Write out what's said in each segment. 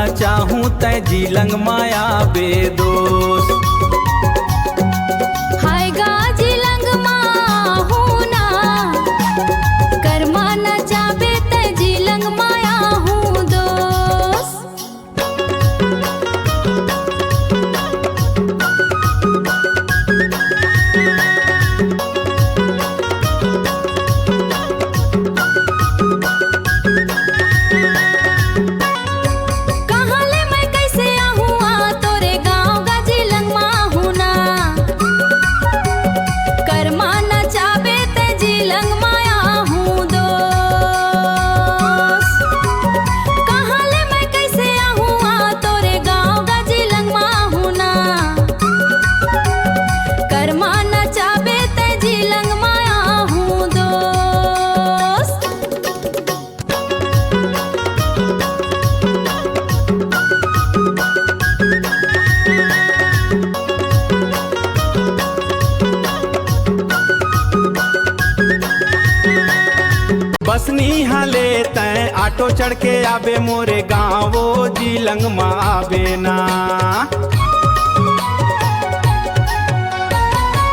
न चाहूँ तै जीलंग माया बेदोस। हाय गा जीलंग माहू ना, कर्मा न चाबे तै जीलंग माया हूँ दोस। बसनी हाले तै ऑटो चढ़ के आबे मोरे गाँव जीलंग माँ आबे ना।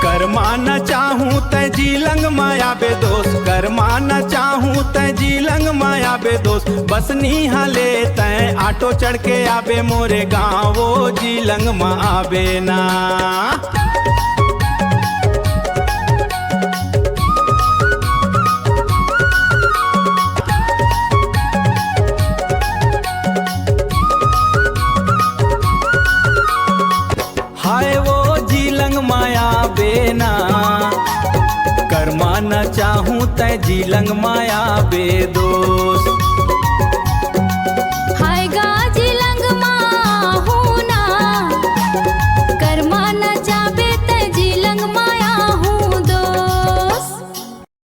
कर्मा न चाहूँ तै जीलंग माया बेदोस, कर्मा न चाहूँ तै जीलंग माया बेदोस। बसनी हाले तै ऑटो चढ़ के आबे मोरे गाँव जीलंग माँ आबे ना। हाय वो जीलंग माया बेना, कर्मा न चाहूँ तै जीलंग माया बेदोस।